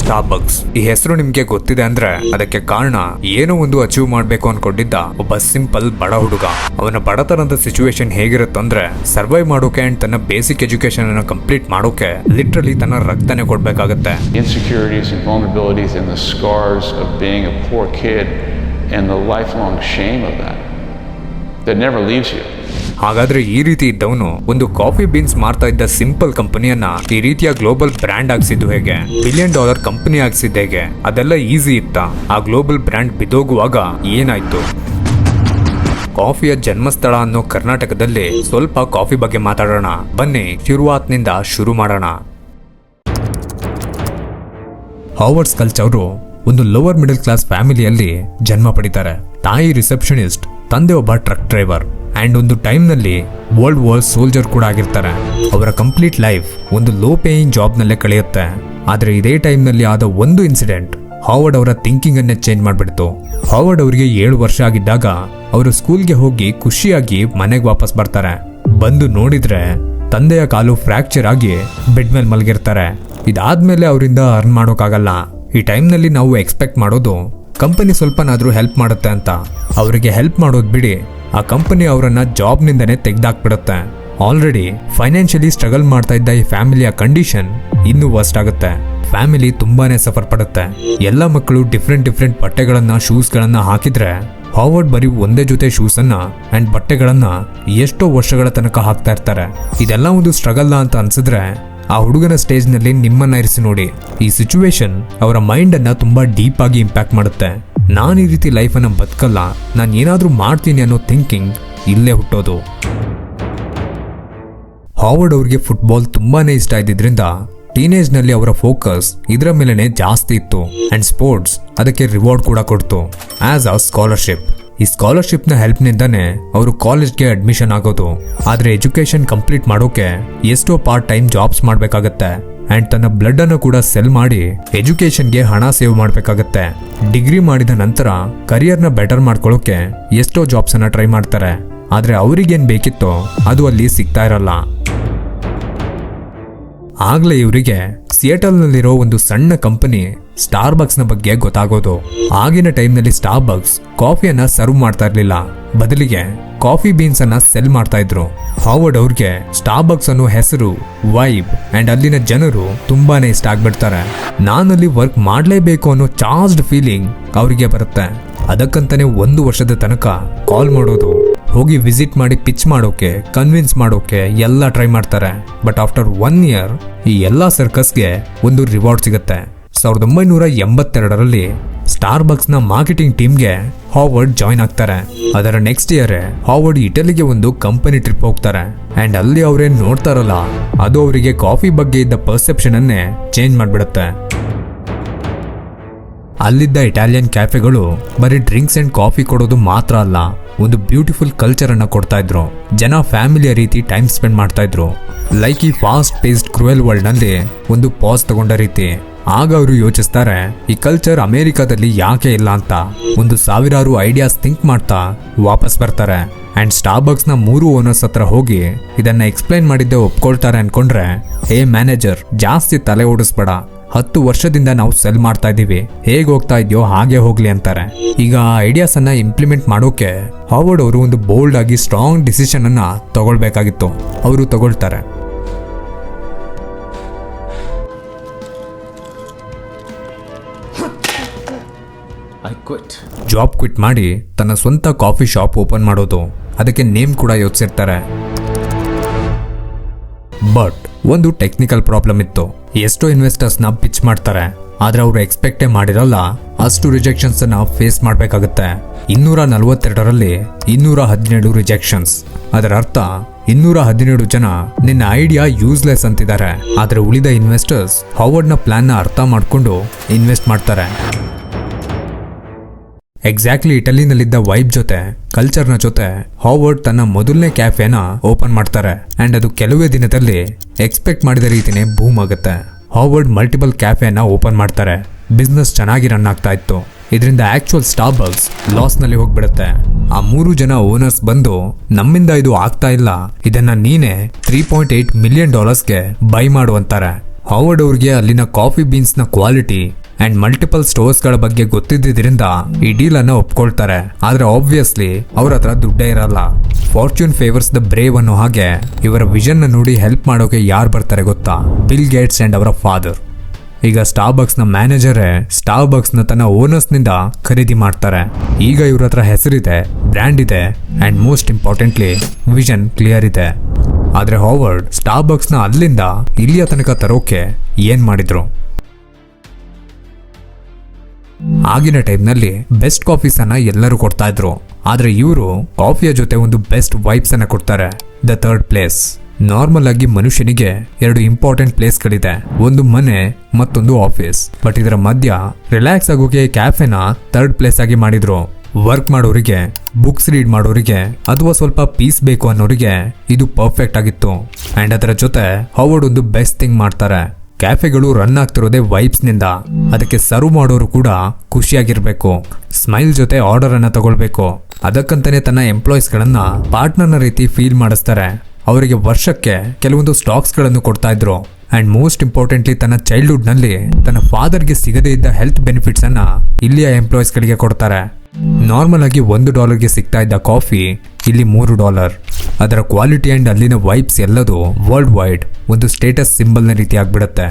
Starbucks ಈ ಹೆಸರು ನಿಮ್ಗೆ ಗೊತ್ತಿದೆ ಅಂದ್ರೆ ಅದಕ್ಕೆ ಕಾರಣ ಏನೋ ಒಂದು ಅಚೀವ್ ಮಾಡ್ಬೇಕು ಅನ್ಕೊಂಡಿದ್ದ ಒಬ್ಬ ಸಿಂಪಲ್ ಬಡ ಹುಡುಗ. ಅವನ ಬಡತನದ ಸಿಚುವೇಶನ್ ಹೇಗಿರುತ್ತಂದ್ರೆ ಸರ್ವೈವ್ ಮಾಡೋಕೆ ಅಂಡ್ ತನ್ನ ಬೇಸಿಕ್ ಎಜುಕೇಶನ್ ಅನ್ನ ಕಂಪ್ಲೀಟ್ ಮಾಡೋಕೆ ಲಿಟ್ರಲಿ ತನ್ನ ರಕ್ತನೇ ಕೊಡ್ಬೇಕಾಗತ್ತೆ. Insecurities and vulnerabilities and the scars of being a poor kid and the lifelong shame of that never leaves you. ಹಾಗಾದ್ರೆ ಈ ರೀತಿ ಇದ್ದವನು ಒಂದು ಕಾಫಿ ಬೀನ್ಸ್ ಮಾರ್ತಾ ಇದ್ದ ಸಿಂಪಲ್ ಕಂಪನಿಯನ್ನ ಈ ರೀತಿಯ ಗ್ಲೋಬಲ್ ಬ್ರ್ಯಾಂಡ್ ಆಗಿಸಿದ್ದು ಹೇಗೆ? $1 ಬಿಲಿಯನ್ ಕಂಪನಿ ಆಗಿಸಿದ್ದು ಹೇಗೆ? ಅದೆಲ್ಲ ಈಸಿ ಇತ್ತ? ಆ ಗ್ಲೋಬಲ್ ಬ್ರ್ಯಾಂಡ್ ಬಿದ್ದೋಗುವಾಗ ಏನಾಯ್ತು? ಕಾಫಿಯ ಜನ್ಮಸ್ಥಳ ಅನ್ನೋ ಕರ್ನಾಟಕದಲ್ಲಿ ಸ್ವಲ್ಪ ಕಾಫಿ ಬಗ್ಗೆ ಮಾತಾಡೋಣ ಬನ್ನಿ. ಶುರುವಾತ್ನಿಂದ ಶುರು ಮಾಡೋಣ. ಹಾವರ್ಡ್ ಸ್ಕಲ್ಚ್ ಅವರು ಒಂದು ಲೋವರ್ ಮಿಡಲ್ ಕ್ಲಾಸ್ ಫ್ಯಾಮಿಲಿಯಲ್ಲಿ ಜನ್ಮ ಪಡಿತಾರೆ. ತಾಯಿ ರಿಸೆಪ್ಷನಿಸ್ಟ್, ತಂದೆ ಒಬ್ಬ ಟ್ರಕ್ ಡ್ರೈವರ್ ಅಂಡ್ ಒಂದು ಟೈಮ್ ನಲ್ಲಿ ವರ್ಲ್ಡ್ ವಾರ್ ಸೋಲ್ಜರ್ ಕೂಡ ಆಗಿರ್ತಾರೆ. ಅವರ ಕಂಪ್ಲೀಟ್ ಲೈಫ್ ಒಂದು ಲೋ ಪೇಯಿಂಗ್ ಜಾಬ್ ನಲ್ಲೇ ಕಳೆಯುತ್ತೆ. ಆದ್ರೆ ಇದೇ ಟೈಮ್ ನಲ್ಲಿ ಆದ ಒಂದು ಇನ್ಸಿಡೆಂಟ್ ಹಾವರ್ಡ್ ಅವರ ಥಿಂಕಿಂಗ್ ಅನ್ನೇ ಚೇಂಜ್ ಮಾಡ್ಬಿಡ್ತು. ಹಾವರ್ಡ್ ಅವರಿಗೆ 7 ವರ್ಷ ಆಗಿದ್ದಾಗ ಅವರು ಸ್ಕೂಲ್ಗೆ ಹೋಗಿ ಖುಷಿಯಾಗಿ ಮನೆಗೆ ವಾಪಸ್ ಬರ್ತಾರೆ. ಬಂದು ನೋಡಿದ್ರೆ ತಂದೆಯ ಕಾಲು ಫ್ರಾಕ್ಚರ್ ಆಗಿ ಬೆಡ್ ಮೇಲೆ ಮಲಗಿರ್ತಾರೆ. ಇದಾದ್ಮೇಲೆ ಅವರಿಂದ ಅರ್ನ್ ಮಾಡೋಕ್ಕಾಗಲ್ಲ. ಈ ಟೈಮ್ ನಲ್ಲಿ ನಾವು ಎಕ್ಸ್ಪೆಕ್ಟ್ ಮಾಡೋದು ಕಂಪನಿ ಸ್ವಲ್ಪನಾದ್ರೂ ಹೆಲ್ಪ್ ಮಾಡುತ್ತೆ ಅಂತ. ಅವರಿಗೆ ಹೆಲ್ಪ್ ಮಾಡೋದ್ ಬಿಡಿ, ಆ ಕಂಪನಿ ಅವರನ್ನ ಜಾಬ್ ನಿಂದನೇ ತೆಗ್ದಾಕ್ಬಿಡುತ್ತೆ. ಆಲ್ರೆಡಿ ಫೈನಾನ್ಷಿಯಲಿ ಸ್ಟ್ರಗಲ್ ಮಾಡ್ತಾ ಇದ್ದ ಈ ಫ್ಯಾಮಿಲಿಯ ಕಂಡೀಷನ್ ಇನ್ನೂ ವರ್ಸ್ಟ್ ಆಗುತ್ತೆ. ಫ್ಯಾಮಿಲಿ ತುಂಬಾನೇ ಸಫರ್ ಪಡುತ್ತೆ. ಎಲ್ಲ ಮಕ್ಕಳು ಡಿಫ್ರೆಂಟ್ ಬಟ್ಟೆಗಳನ್ನ ಶೂಸ್ ಗಳನ್ನ ಹಾಕಿದ್ರೆ ಹಾವರ್ಡ್ ಬರೀ ಒಂದೇ ಜೊತೆ ಶೂಸ್ ಅನ್ನ ಅಂಡ್ ಬಟ್ಟೆಗಳನ್ನ ಎಷ್ಟೋ ವರ್ಷಗಳ ತನಕ ಹಾಕ್ತಾ ಇರ್ತಾರೆ. ಇದೆಲ್ಲ ಒಂದು ಸ್ಟ್ರಗಲ್ ಅಂತ ಅನ್ಸಿದ್ರೆ ಆ ಹುಡುಗನ ಸ್ಟೇಜ್ ನಲ್ಲಿ ನಿಮ್ಮನ್ನ ಇರಿಸಿ ನೋಡಿ. ಈ ಸಿಚುವೇಶನ್ ಅವರ ಮೈಂಡ್ ಅನ್ನ ತುಂಬಾ ಡೀಪ್ ಆಗಿ ಇಂಪ್ಯಾಕ್ಟ್ ಮಾಡುತ್ತೆ. ನಾನು ಈ ರೀತಿ ಲೈಫ್ ಅನ್ನ ಬದುಕಲ್ಲ, ನಾನು ಏನಾದ್ರೂ ಮಾಡ್ತೀನಿ ಅನ್ನೋ ಥಿಂಕಿಂಗ್ ಇಲ್ಲೇ ಹುಟ್ಟೋದು. ಹಾವರ್ಡ್ ಅವ್ರಿಗೆ ಫುಟ್ಬಾಲ್ ತುಂಬಾನೇ ಇಷ್ಟ ಇದ್ದಿದ್ರಿಂದ ಟೀನೇಜ್ ನಲ್ಲಿ ಅವರ ಫೋಕಸ್ ಇದರ ಮೇಲೆನೆ ಜಾಸ್ತಿ ಇತ್ತು ಅಂಡ್ ಸ್ಪೋರ್ಟ್ಸ್ ಅದಕ್ಕೆ ರಿವಾರ್ಡ್ ಕೂಡ ಕೊಡ್ತು ಆಸ್ ಅ ಸ್ಕಾಲರ್ಶಿಪ್. ಈ ಸ್ಕಾಲರ್ಶಿಪ್ ನ ಹೆಲ್ಪ್ ನಿಂದಾನೆ ಅವರು ಕಾಲೇಜ್ಗೆ ಅಡ್ಮಿಷನ್ ಆಗೋದು. ಆದ್ರೆ ಎಜುಕೇಶನ್ ಕಂಪ್ಲೀಟ್ ಮಾಡೋಕೆ ಎಷ್ಟೋ ಪಾರ್ಟ್ ಟೈಮ್ ಜಾಬ್ಸ್ ಮಾಡ್ಬೇಕಾಗತ್ತೆ ಅಂಡ್ ತನ್ನ ಬ್ಲಡ್ ಅನ್ನು ಕೂಡ ಸೆಲ್ ಮಾಡಿ ಎಜುಕೇಶನ್ಗೆ ಹಣ ಸೇವ್ ಮಾಡ್ಬೇಕಾಗತ್ತೆ. ಡಿಗ್ರಿ ಮಾಡಿದ ನಂತರ ಕರಿಯರ್ ನ ಬೆಟರ್ ಮಾಡ್ಕೊಳ್ಳೋಕೆ ಎಷ್ಟೋ ಜಾಬ್ಸ್ ಅನ್ನ ಟ್ರೈ ಮಾಡ್ತಾರೆ. ಆದ್ರೆ ಅವ್ರಿಗೇನ್ ಬೇಕಿತ್ತೋ ಅದು ಅಲ್ಲಿ ಸಿಗ್ತಾ ಇರಲ್ಲ. ಆಗ್ಲೇ ಇವರಿಗೆ ಸಿಯೇಟಲ್ ನಲ್ಲಿರೋ ಒಂದು ಸಣ್ಣ ಕಂಪನಿ ಸ್ಟಾರ್ಬಕ್ಸ್ ನ ಬಗ್ಗೆ ಗೊತ್ತಾಗೋದು. ಆಗಿನ ಟೈಮ್ ನಲ್ಲಿ ಸ್ಟಾರ್ಬಕ್ಸ್ ಕಾಫಿಯನ್ನ ಸರ್ವ್ ಮಾಡ್ತಾ ಇರ್ಲಿಲ್ಲ, ಬದಲಿಗೆ ಕಾಫಿ ಬೀನ್ಸ್ ಅನ್ನ ಸೆಲ್ ಮಾಡ್ತಾ ಇದ್ರು. ಹಾವರ್ಡ್ ಅವ್ರಿಗೆ ಸ್ಟಾರ್ಬಕ್ಸ್ ಅನ್ನೋ ಹೆಸರು, ವೈಬ್ ಅಂಡ್ ಅಲ್ಲಿನ ಜನರು ತುಂಬಾನೇ ಇಷ್ಟ ಆಗ್ಬಿಡ್ತಾರೆ. ನಾನಲ್ಲಿ ವರ್ಕ್ ಮಾಡ್ಲೇಬೇಕು ಅನ್ನೋ ಚಾರ್ಜ್ಡ್ ಫೀಲಿಂಗ್ ಅವರಿಗೆ ಬರುತ್ತೆ. ಅದಕ್ಕಂತಾನೆ 1 ವರ್ಷದ ತನಕ ಕಾಲ್ ಮಾಡೋದು, ಹೋಗಿ ವಿಸಿಟ್ ಮಾಡಿ ಪಿಚ್ ಮಾಡೋಕೆ, ಕನ್ವಿನ್ಸ್ ಮಾಡೋಕೆ ಎಲ್ಲ ಟ್ರೈ ಮಾಡ್ತಾರೆ. ಬಟ್ ಆಫ್ಟರ್ 1 ಇಯರ್ ಈ ಎಲ್ಲಾ ಸರ್ಕಸ್ಗೆ ಒಂದು ರಿವಾರ್ಡ್ ಸಿಗುತ್ತೆ. 1982ರಲ್ಲಿ ಸ್ಟಾರ್ಬಕ್ಸ್ ನ ಮಾರ್ಕೆಟಿಂಗ್ ಟೀಮ್ಗೆ ಹಾವರ್ಡ್ ಜಾಯ್ನ್ ಆಗ್ತಾರೆ. ಅದರ ನೆಕ್ಸ್ಟ್ ಇಯರ್ ಹಾವರ್ಡ್ ಇಟಲಿಗೆ ಒಂದು ಕಂಪನಿ ಟ್ರಿಪ್ ಹೋಗ್ತಾರೆ ಅಂಡ್ ಅಲ್ಲಿ ಅವ್ರೇನ್ ನೋಡ್ತಾರಲ್ಲ ಅದು ಅವರಿಗೆ ಕಾಫಿ ಬಗ್ಗೆ ಇದ್ದ ಪರ್ಸೆಪ್ಷನ್ ಅನ್ನೇ ಚೇಂಜ್ ಮಾಡ್ಬಿಡುತ್ತೆ. ಅಲ್ಲಿದ್ದ ಇಟಾಲಿಯನ್ ಕ್ಯಾಫೆಗಳು ಬರೀ ಡ್ರಿಂಕ್ಸ್ ಅಂಡ್ ಕಾಫಿ ಕೊಡೋದು ಮಾತ್ರ ಅಲ್ಲ, ಒಂದು ಬ್ಯೂಟಿಫುಲ್ ಕಲ್ಚರ್ ಅನ್ನ ಕೊಡ್ತಾ ಇದ್ರು. ಜನ ಫ್ಯಾಮಿಲಿಯ ರೀತಿ ಟೈಮ್ ಸ್ಪೆಂಡ್ ಮಾಡ್ತಾ ಇದ್ರು. ಲೈಕ್ ಈ ಫಾಸ್ಟ್ ಪೇಸ್ಡ್ ಕ್ರೂಯಲ್ ವರ್ಲ್ಡ್ ನಲ್ಲಿ ಒಂದು ಪಾಸ್ ತಗೊಂಡ ರೀತಿ. ಆಗ ಅವರು ಯೋಚಿಸ್ತಾರೆ, ಈ ಕಲ್ಚರ್ ಅಮೆರಿಕಾದಲ್ಲಿ ಯಾಕೆ ಇಲ್ಲ ಅಂತ. ಒಂದು 1000 ಐಡಿಯಾಸ್ ಥಿಂಕ್ ಮಾಡ್ತಾ ವಾಪಸ್ ಬರ್ತಾರೆ ಅಂಡ್ ಸ್ಟಾರ್ಬಕ್ಸ್ ನ 3 ಓನರ್ಸ್ ಹತ್ರ ಹೋಗಿ ಇದನ್ನ ಎಕ್ಸ್ಪ್ಲೈನ್ ಮಾಡಿದ್ದೆ ಒಪ್ಕೊಳ್ತಾರೆ ಅನ್ಕೊಂಡ್ರೆ, ಹೇ ಮ್ಯಾನೇಜರ್, ಜಾಸ್ತಿ ತಲೆ ಓಡಿಸ್ಬೇಡ, 10 ವರ್ಷದಿಂದ ನಾವು ಸೆಲ್ ಮಾಡ್ತಾ ಇದೀವಿ, ಹೇಗೆ ಹೋಗ್ತಾ ಇದೆಯೋ ಹಾಗೆ ಹೋಗ್ಲಿ ಅಂತಾರೆ. ಈಗ ಆ ಐಡಿಯಾಸ್ ಅನ್ನ ಇಂಪ್ಲಿಮೆಂಟ್ ಮಾಡೋಕೆ ಹಾವರ್ಡ್ ಅವರು ಒಂದು ಬೋಲ್ಡ್ ಆಗಿ ಸ್ಟ್ರಾಂಗ್ ಡಿಸಿಷನ್ ಅನ್ನ ತಗೊಳ್ಬೇಕಾಗಿತ್ತು. ಅವರು ತಗೊಳ್ತಾರೆ. ಜಾಬ್ ಕ್ವಿಟ್ ಮಾಡಿ ತನ್ನ ಸ್ವಂತ ಕಾಫಿ ಶಾಪ್ ಓಪನ್ ಮಾಡೋದು. ಅದಕ್ಕೆ ನೇಮ್ ಕೂಡ ಯೋಚಿಸಿರ್ತಾರೆ. ಬಟ್ ಒಂದು ಟೆಕ್ನಿಕಲ್ ಪ್ರಾಬ್ಲಮ್ ಇತ್ತು. ಎಷ್ಟೋ ಇನ್ವೆಸ್ಟರ್ಸ್ ನ ಪಿಚ್ ಮಾಡ್ತಾರೆ, ಆದ್ರೆ ಅವರು ಎಕ್ಸ್ಪೆಕ್ಟೇ ಮಾಡಿರಲ್ಲ ಅಷ್ಟು ರಿಜೆಕ್ಷನ್ಸ್ ಅನ್ನ ಫೇಸ್ ಮಾಡ್ಬೇಕಾಗತ್ತೆ. 242ರಲ್ಲಿ 217 ರಿಜೆಕ್ಷನ್ಸ್. ಅದರ ಅರ್ಥ 217 ಜನ ನಿನ್ನ ಐಡಿಯಾ ಯೂಸ್ಲೆಸ್ ಅಂತಿದ್ದಾರೆ. ಆದ್ರೆ ಉಳಿದ ಇನ್ವೆಸ್ಟರ್ಸ್ ಹಾವರ್ಡ್ ನ ಪ್ಲಾನ್ ನ ಅರ್ಥ ಮಾಡ್ಕೊಂಡು ಇನ್ವೆಸ್ಟ್ ಮಾಡ್ತಾರೆ. ಎಕ್ಸಾಕ್ಟ್ಲಿ ಇಟಲಿನಲ್ಲಿದ್ದ ವೈಬ್ ಜೊತೆ, ಕಲ್ಚರ್ನ ಜೊತೆ ಹಾವರ್ಡ್ ತನ್ನ ಮೊದಲನೇ ಕ್ಯಾಫೆನ ಓಪನ್ ಮಾಡ್ತಾರೆ ಅಂಡ್ ಅದು ಕೆಲವೇ ದಿನದಲ್ಲಿ ಎಕ್ಸ್ಪೆಕ್ಟ್ ಮಾಡಿದ ರೀತಿನೇ ಬೂಮ್ ಆಗುತ್ತೆ. ಹಾವರ್ಡ್ ಮಲ್ಟಿಪಲ್ ಕ್ಯಾಫೆನ ಓಪನ್ ಮಾಡ್ತಾರೆ. ಬಿಸ್ನೆಸ್ ಚೆನ್ನಾಗಿ ರನ್ ಆಗ್ತಾ ಇತ್ತು. ಇದರಿಂದ ಆಕ್ಚುಯಲ್ ಸ್ಟಾರ್ಬಕ್ಸ್ ಲಾಸ್ ನಲ್ಲಿ ಹೋಗ್ಬಿಡುತ್ತೆ. ಆ 3 ಜನ ಓನರ್ಸ್ ಬಂದು, ನಮ್ಮಿಂದ ಇದು ಆಗ್ತಾ ಇಲ್ಲ, ಇದನ್ನ ನೀನೇ $3.8 ಮಿಲಿಯನ್ ಬೈ ಮಾಡು ಅಂತಾರೆ. ಹಾವರ್ಡ್ ಅವ್ರಿಗೆ ಅಲ್ಲಿನ ಕಾಫಿ ಬೀನ್ಸ್ ನ ಕ್ವಾಲಿಟಿ ಅಂಡ್ ಮಲ್ಟಿಪಲ್ ಸ್ಟೋರ್ಸ್ ಗಳ ಬಗ್ಗೆ ಗೊತ್ತಿದ್ದರಿಂದ ಈ ಡೀಲ್ ಅನ್ನ ಒಪ್ಕೊಳ್ತಾರೆ. ಆದ್ರೆ ಆಬ್ವಿಯಸ್ಲಿ ಅವ್ರ ಹತ್ರ ದುಡ್ಡೇ ಇರಲ್ಲ. ಫಾರ್ಚೂನ್ ಫೇವರ್ಸ್ ದ ಬ್ರೇವ್ ಅನ್ನೋ ಹಾಗೆ ಇವರ ವಿಷನ್ ನ ನೋಡಿ ಹೆಲ್ಪ್ ಮಾಡೋಕೆ ಯಾರು ಬರ್ತಾರೆ ಗೊತ್ತಾ? ಬಿಲ್ ಗೇಟ್ಸ್ ಅಂಡ್ ಅವರ ಫಾದರ್. ಈಗ ಸ್ಟಾರ್ಬಕ್ಸ್ ನ ಮ್ಯಾನೇಜರೇ ಸ್ಟಾರ್ಬಕ್ಸ್ ನ ತನ್ನ ಓನರ್ಸ್ ನಿಂದ ಖರೀದಿ ಮಾಡ್ತಾರೆ. ಈಗ ಇವ್ರ ಹತ್ರ ಹೆಸರಿದೆ, ಬ್ರ್ಯಾಂಡ್ ಇದೆ and most importantly vision clear ಇದೆ. ಆದ್ರೆ ಹಾವರ್ಡ್ ಸ್ಟಾರ್ಬಕ್ಸ್ ನ ಅಲ್ಲಿಂದ ಇಲ್ಲಿಯ ತನಕ ತರೋಕೆ ಏನ್ ಮಾಡಿದ್ರು? ಆಗಿನ ಟೈಮ್ನಲ್ಲಿ ಬೆಸ್ಟ್ ಕಾಫೀಸ್ ಅನ್ನ ಎಲ್ಲರೂ ಕೊಡ್ತಾ ಇದ್ರು. ಆದ್ರೆ ಇವರು ಕಾಫಿಯ ಜೊತೆ ಒಂದು ಬೆಸ್ಟ್ ವೈಬ್ಸ್ ಅನ್ನ ಕೊಡ್ತಾರೆ. The third place. ನಾರ್ಮಲ್ ಆಗಿ ಮನುಷ್ಯನಿಗೆ 2 ಇಂಪಾರ್ಟೆಂಟ್ ಪ್ಲೇಸ್ ಗಳಿದೆ, ಒಂದು ಮನೆ ಮತ್ತೊಂದು ಆಫೀಸ್. ಬಟ್ ಇದರ ಮಧ್ಯ ರಿಲ್ಯಾಕ್ಸ್ ಆಗೋಕೆ ಕ್ಯಾಫೆನ ಥರ್ಡ್ ಪ್ಲೇಸ್ ಆಗಿ ಮಾಡಿದ್ರು. ವರ್ಕ್ ಮಾಡೋರಿಗೆ, ಬುಕ್ಸ್ ರೀಡ್ ಮಾಡೋರಿಗೆ ಅಥವಾ ಸ್ವಲ್ಪ ಪೀಸ್ ಬೇಕು ಅನ್ನೋರಿಗೆ ಇದು ಪರ್ಫೆಕ್ಟ್ ಆಗಿತ್ತು. ಅಂಡ್ ಅದರ ಜೊತೆ ಹಾವರ್ಡ್ ಒಂದು ಬೆಸ್ಟ್ ಥಿಂಗ್ ಮಾಡ್ತಾರೆ. ಕ್ಯಾಫೆಗಳು ರನ್ ಆಗ್ತಿರೋದೇ ವೈಬ್ಸ್ ನಿಂದ. ಅದಕ್ಕೆ ಸರ್ವ್ ಮಾಡೋರು ಕೂಡ ಖುಷಿಯಾಗಿರ್ಬೇಕು, ಸ್ಮೈಲ್ ಜೊತೆ ಆರ್ಡರ್ ಅನ್ನ ತಗೊಳ್ಬೇಕು. ಅದಕ್ಕಂತಾನೆ ತನ್ನ ಎಂಪ್ಲಾಯೀಸ್ ಗಳನ್ನ ಪಾರ್ಟ್ನರ್ನ ರೀತಿ ಫೀಲ್ ಮಾಡಿಸ್ತಾರೆ. ಅವರಿಗೆ ವರ್ಷಕ್ಕೆ ಕೆಲವೊಂದು ಸ್ಟಾಕ್ಸ್ ಗಳನ್ನು ಕೊಡ್ತಾ ಇದ್ರು. ಅಂಡ್ ಮೋಸ್ಟ್ ಇಂಪಾರ್ಟೆಂಟ್ಲಿ ತನ್ನ ಚೈಲ್ಡ್ಹುಡ್ ನಲ್ಲಿ ತನ್ನ ಫಾದರ್ಗೆ ಸಿಗದೇ ಇದ್ದ ಹೆಲ್ತ್ ಬೆನಿಫಿಟ್ಸ್ ಅನ್ನ ಇಲ್ಲಿಯ ಎಂಪ್ಲಾಯೀಸ್ ಗಳಿಗೆ ಕೊಡ್ತಾರೆ. ನಾರ್ಮಲ್ ಆಗಿ $1ಗೆ ಸಿಗ್ತಾ ಇದ್ದ ಕಾಫಿ ಇಲ್ಲಿ $3. ಅದರ ಕ್ವಾಲಿಟಿ ಅಂಡ್ ಅಲ್ಲಿನ ವೈಬ್ಸ್ ಎಲ್ಲದೂ ವರ್ಲ್ಡ್ ವೈಡ್ ಒಂದು ಸ್ಟೇಟಸ್ ಸಿಂಬಲ್ ನ ರೀತಿ ಆಗ್ಬಿಡುತ್ತೆ.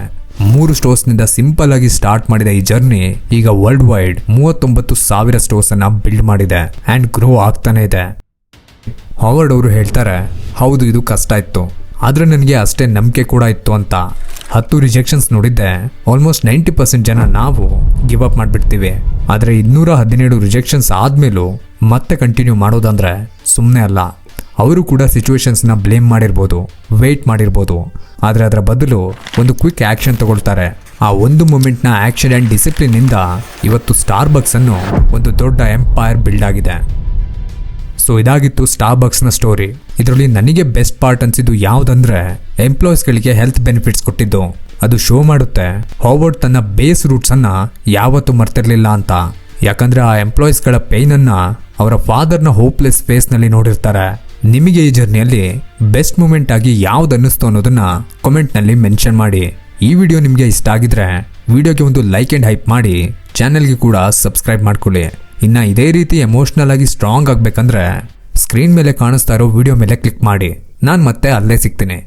3 ಸ್ಟೋರ್ಸ್ ನಿಂದ ಸಿಂಪಲ್ ಆಗಿ ಸ್ಟಾರ್ಟ್ ಮಾಡಿದ ಈ ಜರ್ನಿ ಈಗ ವರ್ಲ್ಡ್ ವೈಡ್ 39,000 ಸ್ಟೋರ್ಸ್ ಅನ್ನ ಬಿಲ್ಡ್ ಮಾಡಿದೆ ಅಂಡ್ ಗ್ರೋ ಆಗ್ತಾನೆ ಇದೆ. ಹಾವರ್ಡ್ ಅವರು ಹೇಳ್ತಾರೆ, ಹೌದು ಇದು ಕಷ್ಟ ಇತ್ತು, ಆದ್ರೆ ನನಗೆ ಅಷ್ಟೇ ನಂಬಿಕೆ ಕೂಡ ಇತ್ತು ಅಂತ. 10 ರಿಜೆಕ್ಷನ್ಸ್ ನೋಡಿದ್ದೆ. ಆಲ್ಮೋಸ್ಟ್ 90% ಜನ ನಾವು ಗಿವ್ ಅಪ್ ಮಾಡ್ಬಿಡ್ತೀವಿ. ಆದ್ರೆ 217 ರಿಜೆಕ್ಷನ್ಸ್ ಆದ್ಮೇಲೂ ಮತ್ತೆ ಕಂಟಿನ್ಯೂ ಮಾಡೋದಂದ್ರೆ ಸುಮ್ಮನೆ ಅಲ್ಲ. ಅವರು ಕೂಡ ಸಿಚುವೇಶನ್ಸ್ನ ಬ್ಲೇಮ್ ಮಾಡಿರ್ಬೋದು, ವೇಟ್ ಮಾಡಿರ್ಬೋದು, ಆದ್ರೆ ಅದರ ಬದಲು ಒಂದು ಕ್ವಿಕ್ ಆಕ್ಷನ್ ತಗೊಳ್ತಾರೆ. ಆ ಒಂದು ಮೂಮೆಂಟ್ನ ಆಕ್ಷನ್ ಅಂಡ್ ಡಿಸಿಪ್ಲಿನ್ ಇಂದ ಇವತ್ತು ಸ್ಟಾರ್ಬಕ್ಸ್ ಅನ್ನು ಒಂದು ದೊಡ್ಡ ಎಂಪೈರ್ ಬಿಲ್ಡ್ ಆಗಿದೆ. ಸೊ ಇದಾಗಿತ್ತು ಸ್ಟಾರ್ಬಕ್ಸ್ನ ಸ್ಟೋರಿ. ಇದರಲ್ಲಿ ನನಗೆ ಬೆಸ್ಟ್ ಪಾರ್ಟ್ ಅನ್ಸಿದ್ದು ಯಾವುದಂದ್ರೆ ಎಂಪ್ಲಾಯೀಸ್ಗಳಿಗೆ ಹೆಲ್ತ್ ಬೆನಿಫಿಟ್ಸ್ ಕೊಟ್ಟಿದ್ದು. ಅದು ಶೋ ಮಾಡುತ್ತೆ ಹಾವರ್ಡ್ ತನ್ನ ಬೇಸ್ ರೂಟ್ಸ್ ಅನ್ನ ಯಾವತ್ತೂ ಮರ್ತಿರ್ಲಿಲ್ಲ ಅಂತ. ಯಾಕಂದ್ರೆ ಆ ಎಂಪ್ಲಾಯೀಸ್ಗಳ ಪೇನ್ ಅನ್ನ ಅವರ ಫಾದರ್ನ ಹೋಪ್ಲೆಸ್ ಫೇಸ್ ನಲ್ಲಿ ನೋಡಿರ್ತಾರೆ. ನಿಮಗೆ ಈ ಜರ್ನಿಯಲ್ಲಿ ಬೆಸ್ಟ್ ಮೂಮೆಂಟ್ ಆಗಿ ಯಾವ್ದು ಅನ್ನಿಸ್ತು ಅನ್ನೋದನ್ನ ಕಾಮೆಂಟ್ ನಲ್ಲಿ ಮೆನ್ಷನ್ ಮಾಡಿ. ಈ ವಿಡಿಯೋ ನಿಮಗೆ ಇಷ್ಟ ಆಗಿದ್ರೆ ವಿಡಿಯೋಗೆ ಒಂದು ಲೈಕ್ ಅಂಡ್ ಹೈಪ್ ಮಾಡಿ, ಚಾನೆಲ್ಗೆ ಕೂಡ ಸಬ್ಸ್ಕ್ರೈಬ್ ಮಾಡ್ಕೊಳ್ಳಿ. ಇನ್ನ ಇದೇ ರೀತಿ ಎಮೋಷನಲ್ ಆಗಿ ಸ್ಟ್ರಾಂಗ್ ಆಗ್ಬೇಕಂದ್ರೆ ಸ್ಕ್ರೀನ್ ಮೇಲೆ ಕಾಣಿಸ್ತಾ ಇರೋ ವಿಡಿಯೋ ಮೇಲೆ ಕ್ಲಿಕ್ ಮಾಡಿ. ನಾನು ಮತ್ತೆ ಅಲ್ಲೇ ಸಿಗ್ತೀನಿ.